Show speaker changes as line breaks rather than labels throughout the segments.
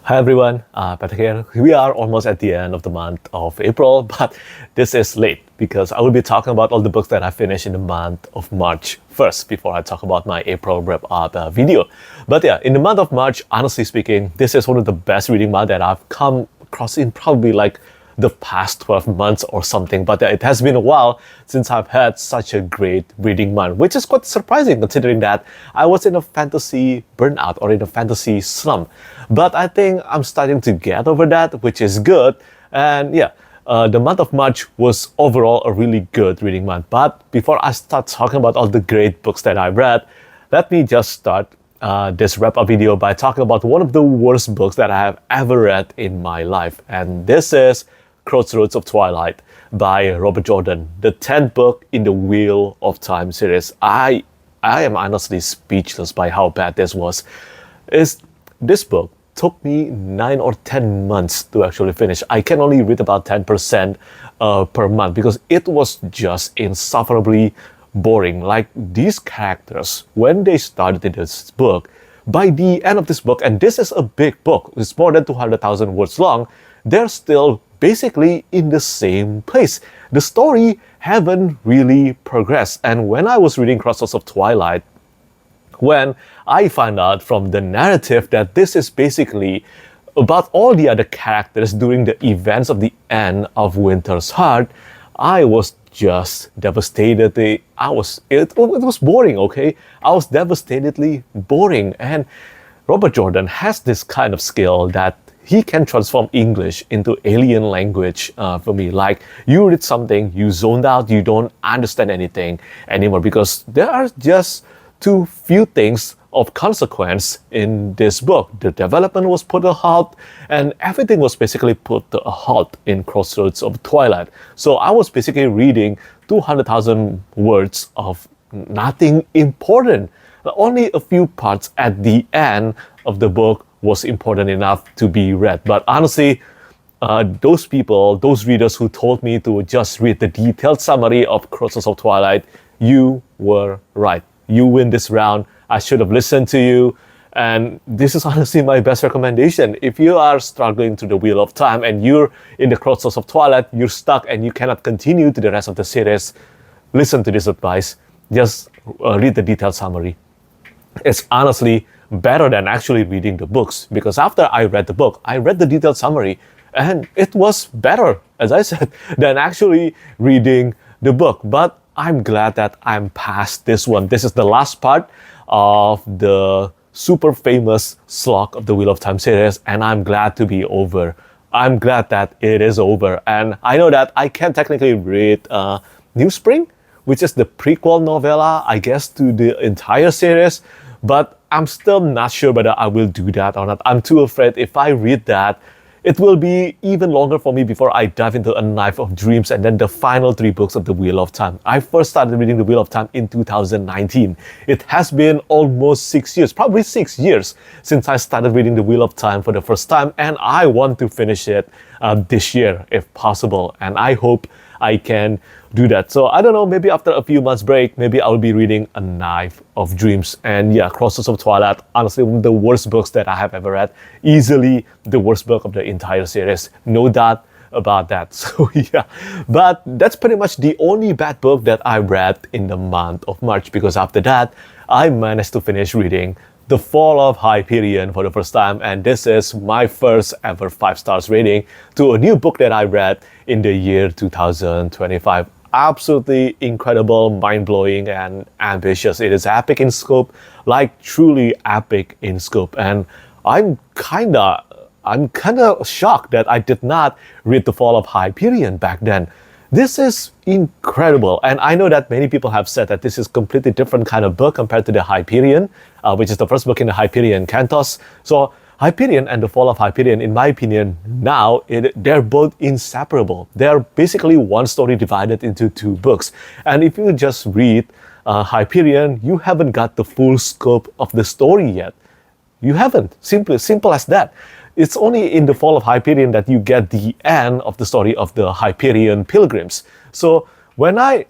Hi everyone, Petrik here. We are almost at the end of the month of April, but this is late because I will be talking about all the books that I finished in the month of March first before I talk about my April wrap-up video. But yeah, in the month of March, honestly speaking, this is one of the best reading months that I've come across in probably like the past 12 months or something, but it has been a while since I've had such a great reading month, which is quite surprising considering that I was in a fantasy burnout or in a fantasy slump. But I think I'm starting to get over that, which is good. And yeah, the month of March was overall a really good reading month. But before I start talking about all the great books that I read, let me just start this wrap-up video by talking about one of the worst books that I have ever read in my life. And this is Crossroads of Twilight by Robert Jordan, the 10th book in the Wheel of Time series. I am honestly speechless by how bad this was. This book took me 9 or 10 months to actually finish. I can only read about 10% per month because it was just insufferably boring. Like these characters, when they started in this book, by the end of this book, and this is a big book, it's more than 200,000 words long, they're still basically in the same place. The story haven't really progressed. And when I was reading Crossroads of Twilight, when I found out from the narrative that this is basically about all the other characters during the events of the end of Winter's Heart, I was just devastated. It was boring, okay? I was devastatedly boring. And Robert Jordan has this kind of skill that he can transform English into alien language for me. Like you read something, you zoned out, you don't understand anything anymore because there are just too few things of consequence in this book. The development was put a halt and everything was basically put to a halt in Crossroads of Twilight. So I was basically reading 200,000 words of nothing important. Only a few parts at the end of the book was important enough to be read. But honestly, those readers who told me to just read the detailed summary of Crossroads of Twilight, you were right. You win this round. I should have listened to you. And this is honestly my best recommendation. If you are struggling through the Wheel of Time and you're in the Crossroads of Twilight, you're stuck and you cannot continue to the rest of the series, listen to this advice. Just read the detailed summary. It's honestly better than actually reading the books, because after I read the book, I read the detailed summary and it was better, as I said, than actually reading the book. But I'm glad that I'm past this one. This is the last part of the super famous slog of the Wheel of Time series, and I'm glad to be over. I'm glad that it is over. And I know that I can technically read New Spring, which is the prequel novella, I guess, to the entire series, but I'm still not sure whether I will do that or not. I'm too afraid if I read that, it will be even longer for me before I dive into A Knife of Dreams and then the final 3 books of the Wheel of Time. I first started reading the Wheel of Time in 2019. It has been almost 6 years, probably 6 years, since I started reading the Wheel of Time for the first time, and I want to finish it this year if possible, and I hope I can do that. So I don't know, maybe after a few months break, maybe I'll be reading A Knife of Dreams. And yeah, Crossroads of Twilight, honestly, one of the worst books that I have ever read. Easily the worst book of the entire series. No doubt about that. So yeah, but that's pretty much the only bad book that I read in the month of March, because after that, I managed to finish reading The Fall of Hyperion for the first time, and this is my first ever 5 stars rating to a new book that I read in the year 2025. Absolutely incredible, mind-blowing, and ambitious. It is epic in scope, like truly epic in scope. And I'm kinda shocked that I did not read The Fall of Hyperion back then. This is incredible, and I know that many people have said that this is completely different kind of book compared to the Hyperion, which is the first book in the Hyperion cantos. So Hyperion and The Fall of Hyperion, in my opinion, now they're both inseparable. They're basically one story divided into 2 books. And if you just read Hyperion, you haven't got the full scope of the story yet. You haven't. Simple as that. It's only in The Fall of Hyperion that you get the end of the story of the Hyperion pilgrims. So when I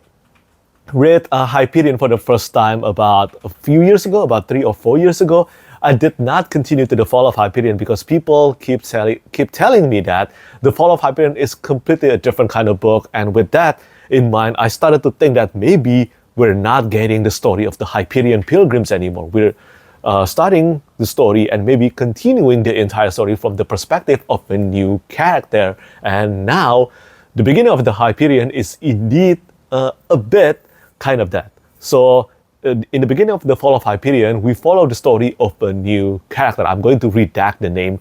read Hyperion for the first time about a few years ago, about 3 or 4 years ago, I did not continue to the Fall of Hyperion because people keep telling me that the Fall of Hyperion is completely a different kind of book. And with that in mind, I started to think that maybe we're not getting the story of the Hyperion pilgrims anymore. We're starting the story and maybe continuing the entire story from the perspective of a new character. And now, the beginning of the Hyperion is indeed a bit kind of that. So, in the beginning of the Fall of Hyperion, we follow the story of a new character. I'm going to redact the name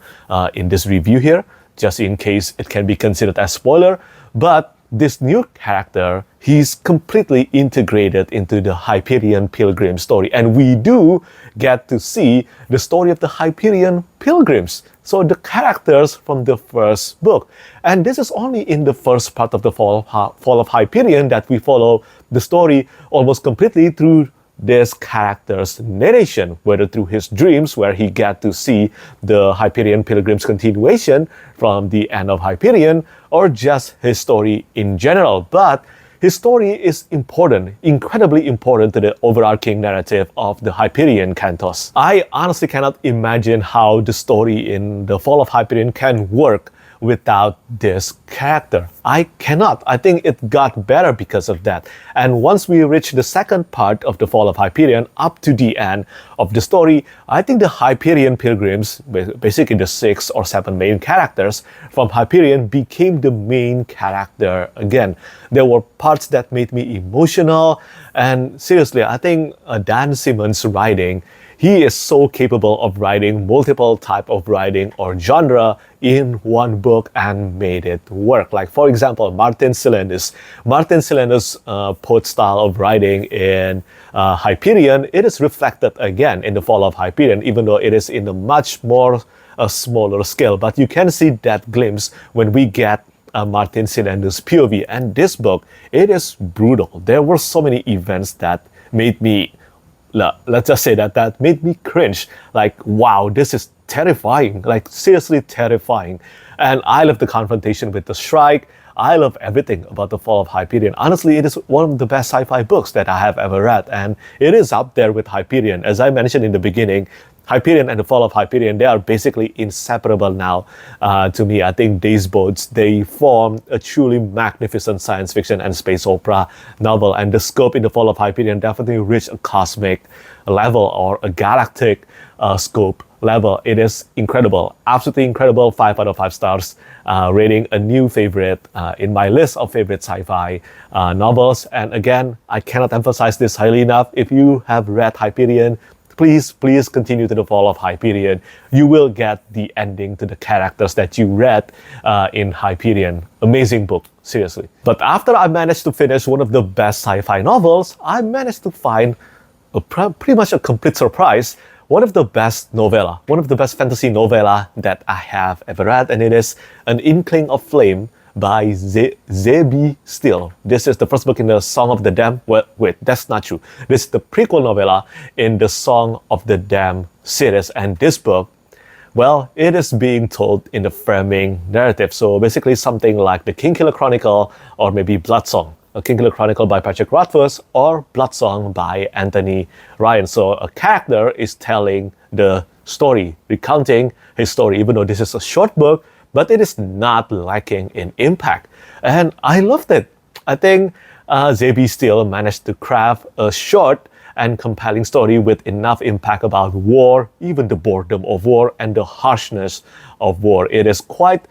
in this review here, just in case it can be considered as spoiler. But this new character, he's completely integrated into the Hyperion Pilgrim story. And we do get to see the story of the Hyperion Pilgrims. So the characters from the first book. And this is only in the first part of the Fall of Hyperion that we follow the story almost completely through this character's narration, whether through his dreams, where he get to see the Hyperion Pilgrim's continuation from the end of Hyperion, or just his story in general. But his story is important, incredibly important to the overarching narrative of the Hyperion cantos. I honestly cannot imagine how the story in the Fall of Hyperion can work without this character. I cannot. I think it got better because of that. And once we reach the second part of the Fall of Hyperion, up to the end of the story, I think the Hyperion Pilgrims, basically the 6 or 7 main characters from Hyperion, became the main character again. There were parts that made me emotional, and seriously, I think Dan Simmons' writing, he is so capable of writing multiple type of writing or genre in one book and made it work. Like, for example, Martin Silenus' poet style of writing in Hyperion, it is reflected again in the Fall of Hyperion, even though it is in a much more smaller scale. But you can see that glimpse when we get Martin Silenus' POV. And this book, it is brutal. There were so many events that made me, let's just say that made me cringe. Like, wow, this is terrifying, like seriously terrifying. And I love the confrontation with the Shrike. I love everything about the Fall of Hyperion. Honestly, it is one of the best sci-fi books that I have ever read, and it is up there with Hyperion. As I mentioned in the beginning, Hyperion and the Fall of Hyperion, they are basically inseparable now to me. I think these boats, they form a truly magnificent science fiction and space opera novel. And the scope in the Fall of Hyperion definitely reached a cosmic level or a galactic scope level. It is incredible, absolutely incredible. 5 out of 5 stars, rating a new favorite in my list of favorite sci-fi novels. And again, I cannot emphasize this highly enough. If you have read Hyperion, please continue to the Fall of Hyperion. You will get the ending to the characters that you read in Hyperion. Amazing book, seriously. But after I managed to finish one of the best sci-fi novels, I managed to find pretty much a complete surprise. One of the best novella, one of the best fantasy novella that I have ever read, and it is An Inkling of Flame by Steele. This is the first book in the Song of the Damned. Well, wait, that's not true. This is the prequel novella in the Song of the Damned series. And this book, well, it is being told in the framing narrative. So basically something like the Kingkiller Chronicle or maybe Bloodsong. A Kingkiller Chronicle by Petrik or Bloodsong by Anthony Ryan. So a character is telling the story, recounting his story, even though this is a short book, but it is not lacking in impact. And I loved it. I think Steele managed to craft a short and compelling story with enough impact about war, even the boredom of war and the harshness of war. It is quite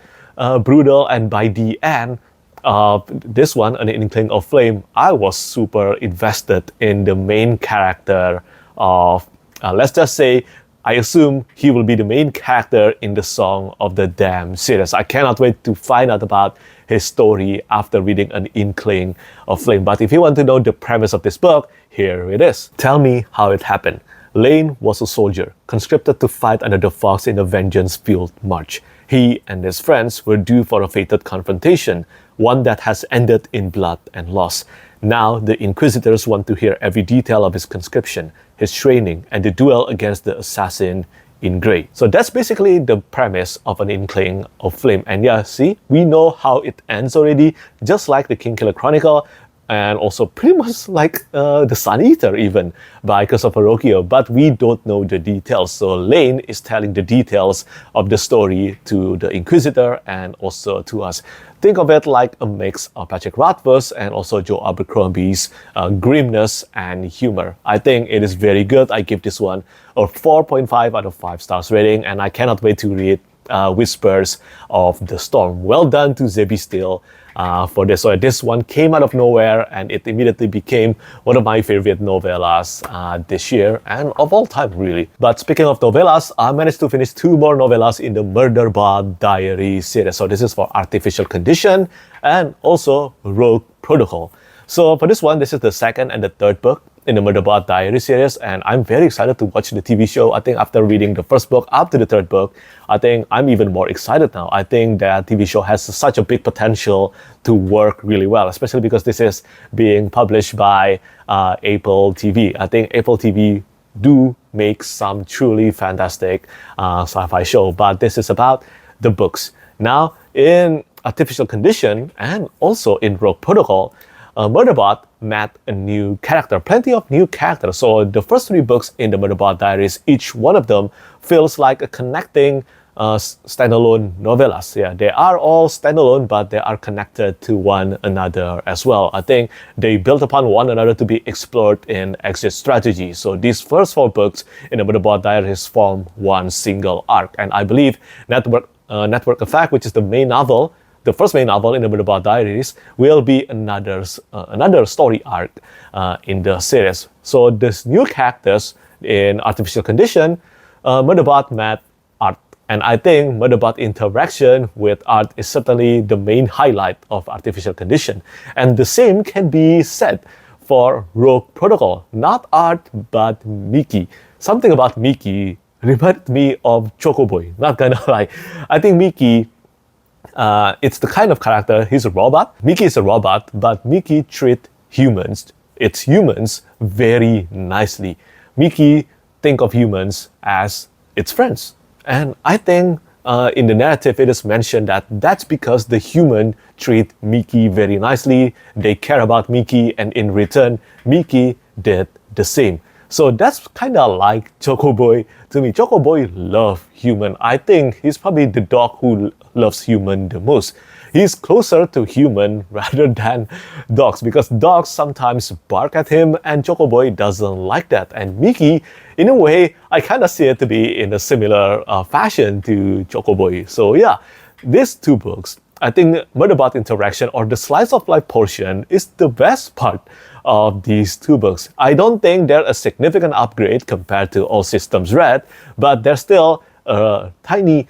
brutal, and by the end of this one, An Inkling of Flame, I was super invested in the main character of, let's just say, I assume he will be the main character in the Song of the Damned series. I cannot wait to find out about his story after reading An Inkling of Flame. But if you want to know the premise of this book, here it is. Tell me how it happened. Lane was a soldier, conscripted to fight under the Fox in a vengeance-fueled march. He and his friends were due for a fated confrontation, one that has ended in blood and loss. Now, the Inquisitors want to hear every detail of his conscription, his training, and the duel against the assassin in grey. So that's basically the premise of An Inkling of Flame. And yeah, see, we know how it ends already. Just like the Kingkiller Chronicle, and also pretty much like The Sun Eater even by Christopher Rocchio, but we don't know the details. So Lane is telling the details of the story to the Inquisitor and also to us. Think of it like a mix of Patrick Rothfuss and also Joe Abercrombie's grimness and humor. I think it is very good. I give this one a 4.5 out of 5 stars rating, and I cannot wait to read Whispers of the Storm. Well done to Zebby Steele for this. So this one came out of nowhere and it immediately became one of my favorite novellas this year and of all time really. But speaking of novellas, I managed to finish 2 more novellas in the Murderbot Diaries series. So this is for Artificial Condition and also Rogue Protocol. So for this one, this is the second and the third book in the Murderbot Diary series, and I'm very excited to watch the TV show. I think after reading the first book up to the third book, I think I'm even more excited now. I think that TV show has such a big potential to work really well, especially because this is being published by Apple TV. I think Apple TV do make some truly fantastic sci-fi show, but this is about the books. Now, in Artificial Condition and also in Rogue Protocol, Murderbot met a new character, plenty of new characters. So the first 3 books in the Murderbot Diaries, each one of them feels like a connecting standalone novellas. Yeah, they are all standalone, but they are connected to one another as well. I think they build upon one another to be explored in exit strategy. So these first 4 books in the Murderbot Diaries form one single arc. And I believe Network Effect, which is the main novel, the first main novel in the Murderbot Diaries, will be another story arc in the series. So these new characters in Artificial Condition, Murderbot met Art. And I think Murderbot interaction with Art is certainly the main highlight of Artificial Condition. And the same can be said for Rogue Protocol. Not Art, but Mickey. Something about Mickey reminded me of Chocoboy, not gonna lie. I think Mickey, it's the kind of character, he's a robot. Mickey is a robot, but Mickey treats its humans very nicely. Mickey think of humans as its friends. And I think in the narrative it is mentioned that that's because the human treat Mickey very nicely. They care about Mickey, and in return, Mickey did the same. So that's kind of like Chocoboy to me. Chocoboy loves human. I think he's probably the dog who loves human the most. He's closer to human rather than dogs, because dogs sometimes bark at him and Chocoboy doesn't like that. And Mickey, in a way, I kind of see it to be in a similar fashion to Chocoboy. So yeah, these 2 books, I think Murderbot interaction or the slice of life portion is the best part of these 2 books. I don't think they're a significant upgrade compared to All Systems Red, but they're still a tiny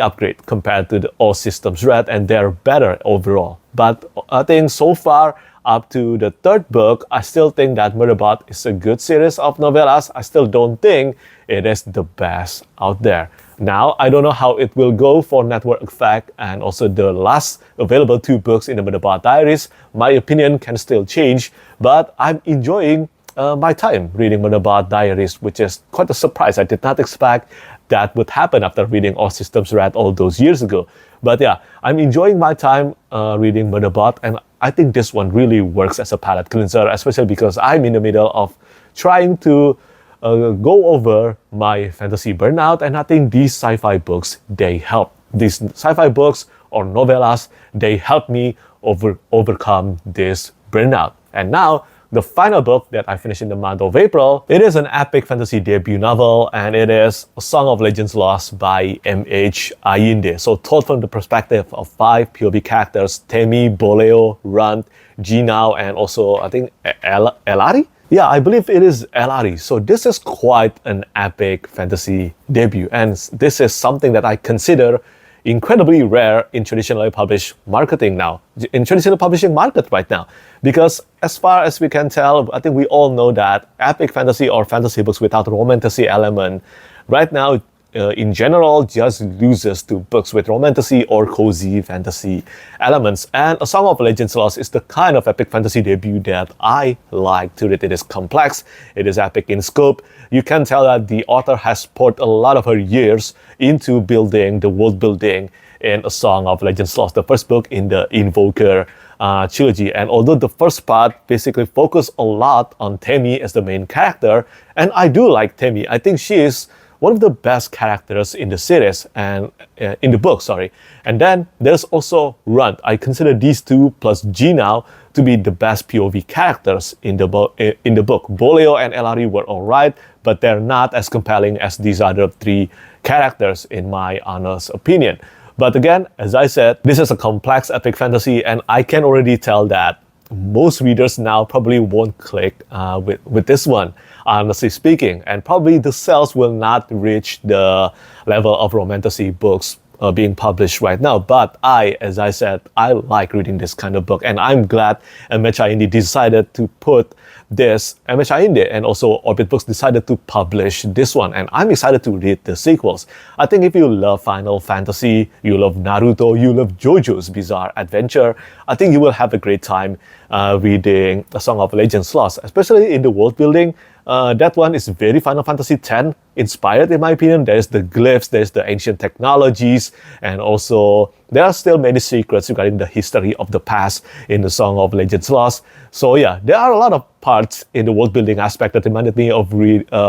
upgrade compared to the All Systems Red, and they're better overall. But I think so far, up to the 3rd book, I still think that Murderbot is a good series of novellas. I still don't think it is the best out there. Now, I don't know how it will go for Network Effect and also the last available 2 books in the Murderbot Diaries. My opinion can still change, but I'm enjoying my time reading Murderbot Diaries, which is quite a surprise. I did not expect that would happen after reading All Systems Red all those years ago. But yeah, I'm enjoying my time reading Murderbot, and I think this one really works as a palate cleanser, especially because I'm in the middle of trying to go over my fantasy burnout, and I think these sci-fi books, they help. These sci-fi books or novellas, they help me overcome this burnout. And now, the final book that I finished in the month of April, it is an epic fantasy debut novel, and it is A Song of Legends Lost by M.H. Ayinde. So told from the perspective of 5 POV characters, Temi, Boleo, Runt, Jinao, and also I think Elari? Yeah, I believe it is Elari. So this is quite an epic fantasy debut, and this is something that I consider incredibly rare in traditionally published marketing now, in traditional publishing market right now. Because as far as we can tell, I think we all know that epic fantasy or fantasy books without romantasy element right now in general just loses to books with romantasy or cozy fantasy elements. And A Song of Legends Lost is the kind of epic fantasy debut that I like to read. It is complex, it is epic in scope. You can tell that the author has poured a lot of her years into building the world building in A Song of Legends Lost, the first book in the Invoker trilogy. And although the first part basically focused a lot on Temi as the main character, and I do like Temi, I think she is one of the best characters in the series and in the book, sorry. And then there's also Runt. I consider these two plus G now to be the best POV characters in the book. Boleo and Elari were alright, but they're not as compelling as these other three characters in my honest opinion. But again, as I said, this is a complex epic fantasy, and I can already tell that most readers now probably won't click with this one, honestly speaking, and probably the sales will not reach the level of romantasy books being published right now. But as I said, I like reading this kind of book, and I'm glad Ayinde decided to put this, Ayinde and also Orbit Books decided to publish this one, and I'm excited to read the sequels. I think if you love Final Fantasy, you love Naruto, you love JoJo's Bizarre Adventure, I think you will have a great time reading A Song of Legends Lost, especially in the world building. That one is very Final Fantasy X inspired, in my opinion. There's the glyphs, there's the ancient technologies, and also there are still many secrets regarding the history of the past in the Song of Legends Lost. So yeah, there are a lot of parts in the world building aspect that reminded me of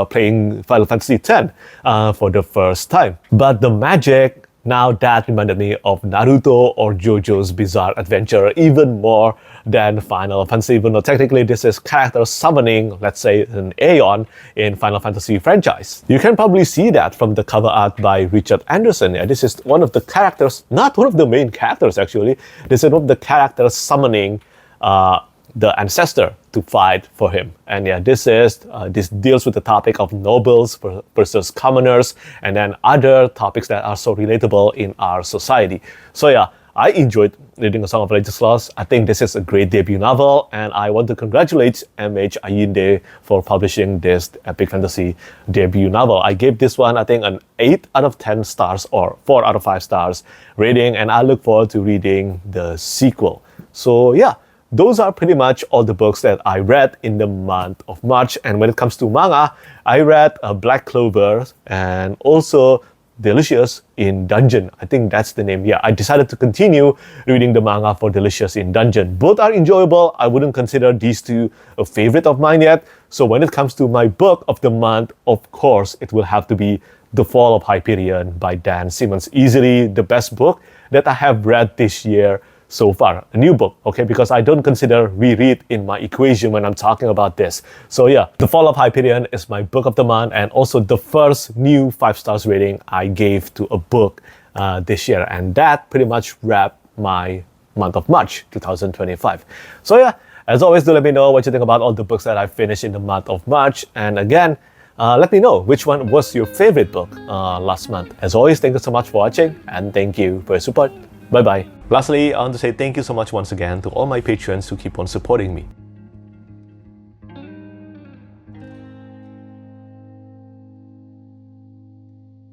playing Final Fantasy X for the first time. But the magic, now that reminded me of Naruto or JoJo's Bizarre Adventure even more than Final Fantasy, even though technically this is character summoning, let's say an Aeon in Final Fantasy franchise. You can probably see that from the cover art by Richard Anderson. Yeah, this is one of the characters, not one of the main characters actually, this is one of the characters summoning the ancestor to fight for him. And yeah, this deals with the topic of nobles versus commoners, and then other topics that are so relatable in our society. So yeah, I enjoyed reading A Song of Legends Lost. I think this is a great debut novel, and I want to congratulate M.H. Ayinde for publishing this epic fantasy debut novel. I gave this one, I think, an 8 out of 10 stars or 4 out of 5 stars rating, and I look forward to reading the sequel. So yeah, those are pretty much all the books that I read in the month of March. And when it comes to manga, I read Black Clover and also Delicious in Dungeon. I think that's the name. Yeah, I decided to continue reading the manga for Delicious in Dungeon. Both are enjoyable. I wouldn't consider these two a favorite of mine yet. So when it comes to my book of the month, of course, it will have to be The Fall of Hyperion by Dan Simmons. Easily the best book that I have read this year so far, a new book, okay, because I don't consider reread in my equation when I'm talking about this. So yeah, The Fall of Hyperion is my book of the month, and also the first new 5 stars rating I gave to a book this year, and that pretty much wrapped my month of March 2025. So yeah, as always, do let me know what you think about all the books that I finished in the month of March, and again, let me know which one was your favorite book last month. As always, thank you so much for watching, and thank you for your support. Bye-bye. Lastly, I want to say thank you so much once again to all my patrons who keep on supporting me.